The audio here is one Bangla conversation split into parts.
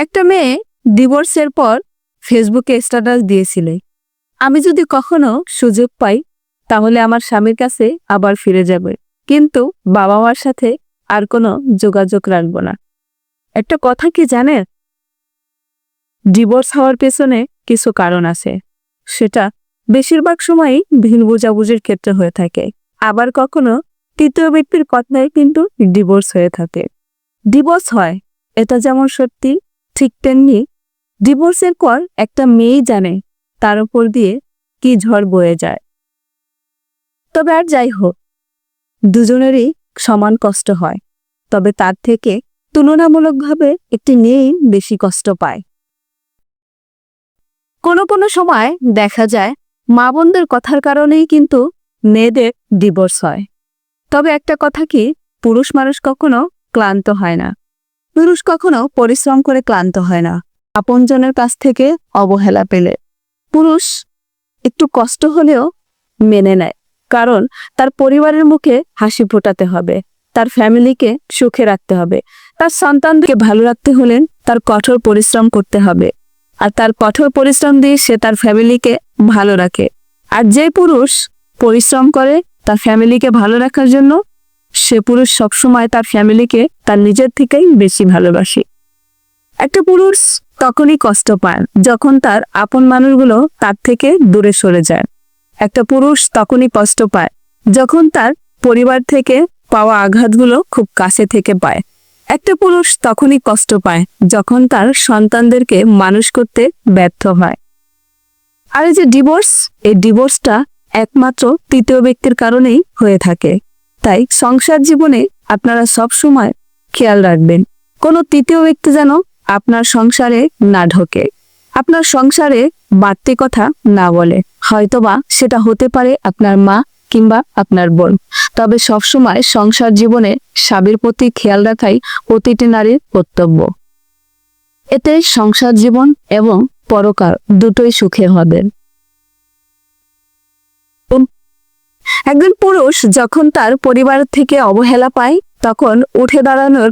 একটা মেয়ে ডিভোর্সের পর ফেসবুকে স্ট্যাটাস দিয়েছিল, আমি যদি কখনো সুযোগ পাই তাহলে আমার স্বামীর কাছে আবার ফিরে যাবে, কিন্তু বাবা মার সাথে আর কোনো যোগাযোগ রাখবো না। একটা কথা কি জানেন, ডিভোর্স হওয়ার পেছনে কিছু কারণ আছে। সেটা বেশিরভাগ সময়ই ভিন বোঝাবুঝির ক্ষেত্রে হয়ে থাকে, আবার কখনো তৃতীয় ব্যক্তির কথায় কিন্তু ডিভোর্স হয়ে থাকে। ডিভোর্স হয় এটা যেমন সত্যি, ঠিক তেমনি ডিভোর্সের পর একটা মেয়েই জানে তার উপর দিয়ে কি ঝড় বয়ে যায়। তবে আর যাই হোক, দুজনেরই সমান কষ্ট হয়, তবে তার থেকে তুলনামূলকভাবে একটি মেয়েই বেশি কষ্ট পায়। কোনো কোনো সময় দেখা যায় মা বোনদের কথার কারণেই কিন্তু মেয়েদের ডিভোর্স হয়। তবে একটা কথা কি, পুরুষ মানুষ কখনো ক্লান্ত হয় না, পুরুষ কখনো পরিশ্রম করে ক্লান্ত হয় না। আপনজনের কাছ থেকে অবহেলা পেলে পুরুষ একটু কষ্ট হলেও মেনে নেয়, কারণ তার পরিবারের মুখে হাসি ফোটাতে হবে, তার ফ্যামিলিকে সুখে রাখতে হবে, তার সন্তানকে ভালো রাখতে হলে তার কঠোর পরিশ্রম করতে হবে, আর তার কঠোর পরিশ্রম দিয়ে সে তার ফ্যামিলিকে ভালো রাখে। আর যে পুরুষ পরিশ্রম করে তার ফ্যামিলিকে ভালো রাখার জন্য, সে পুরুষ সবসময় তার ফ্যামিলিকে তার নিজের থেকেই বেশি ভালোবাসে। একটা পুরুষ তখনই কষ্ট পায় যখন তার আপন মানুষগুলো তার থেকে দূরে সরে যায়। একটা পুরুষ তখনই কষ্ট পায় যখন তার পরিবার থেকে পাওয়া আঘাতগুলো খুব কাছে থেকে পায়। একটা পুরুষ তখনই কষ্ট পায় যখন তার সন্তানদেরকে মানুষ করতে ব্যর্থ হয়। আর এই যে ডিভোর্স, এই ডিভোর্সটা একমাত্র তৃতীয় ব্যক্তির কারণেই হয়ে থাকে। তাই সংসার জীবনে আপনারা সব সময় খেয়াল রাখবেন, কোনো তৃতীয় ব্যক্তি যেন আপনার সংসারে না ঢোকে, আপনার সংসারে বাড়তি কথা না বলে। হয়তোবা সেটা হতে পারে আপনার মা কিংবা আপনার বোন। তবে সবসময় সংসার জীবনে স্বামীর প্রতি খেয়াল রাখাই প্রতিটি নারীর কর্তব্য। এতে সংসার জীবন এবং পরকাল দুটোই সুখে হবে। একজন পুরুষ যখন তার পরিবার থেকে অবহেলা পায়, তখন উঠে দাঁড়ানোর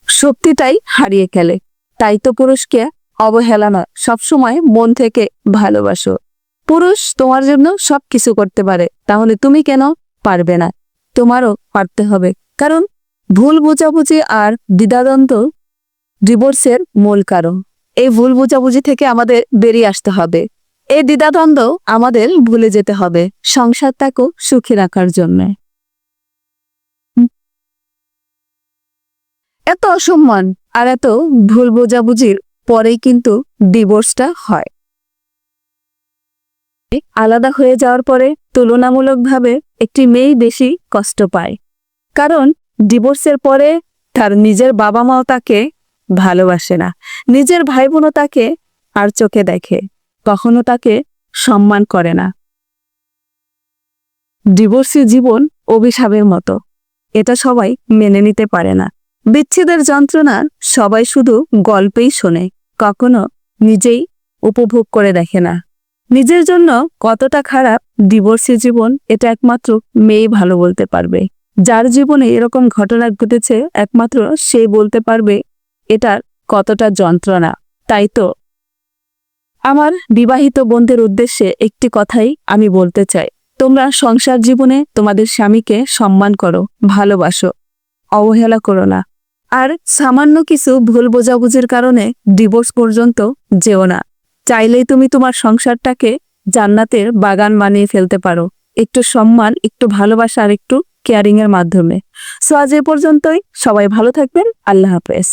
শক্তিটাই হারিয়ে ফেলে। তাই তো পুরুষকে অবহেলা নয়, সবসময় মন থেকে ভালোবাসো। পুরুষ তোমার জন্য সবকিছু করতে পারে, তাহলে তুমি কেন পারবে না? তোমারও পারতে হবে, কারণ ভুল বোঝাবুঝি আর দ্বিধাদ্বন্দ্ব ডিভোর্সের মূল কারণ। এই ভুল বোঝাবুঝি থেকে আমাদের বেরিয়ে আসতে হবে, এই দ্বিধাদ্বন্দ্ব আমাদের ভুলে যেতে হবে সংসারটাকেও সুখী রাখার জন্য। এত অসম্মান আর এত ভুল বোঝাবুঝির পরেই কিন্তু ডিভোর্সটা হয়। আলাদা হয়ে যাওয়ার পরে তুলনামূলকভাবে একটি মেয়ে বেশি কষ্ট পায়, কারণ ডিভোর্সের পরে তার নিজের বাবা মাও তাকে ভালোবাসে না, নিজের ভাই বোনও তাকে আর চোখে দেখে, কখনো তাকে সম্মান করে না। ডিভোর্সি জীবন অভিশাপের মতো, এটা সবাই মেনে নিতে পারে না। বিচ্ছেদের যন্ত্রণা সবাই শুধু গল্পেই শোনে, কখনো নিজেই উপভোগ করে দেখে না। নিজের জন্য কতটা খারাপ ডিভোর্সি জীবন, এটা একমাত্র মেয়ে ভালো বলতে পারবে। যার জীবনে এরকম ঘটনা ঘটেছে একমাত্র সে বলতে পারবে এটার কতটা যন্ত্রণা। তাই তো আমার বিবাহিত বোনদের উদ্দেশ্যে একটি কথাই আমি বলতে চাই, তোমরা সংসার জীবনে তোমাদের স্বামীকে সম্মান করো, ভালোবাসো, অবহেলা করো না। আর সামান্য কিছু ভুল বোঝাবুঝির কারণে ডিভোর্স পর্যন্ত যেও না। চাইলেই তুমি তোমার সংসারটাকে জান্নাতের বাগান বানিয়ে ফেলতে পারো, একটু সম্মান, একটু ভালোবাসা আর একটু কেয়ারিং এর মাধ্যমে। সো আজ এ পর্যন্তই, সবাই ভালো থাকবেন। আল্লাহ হাফেজ।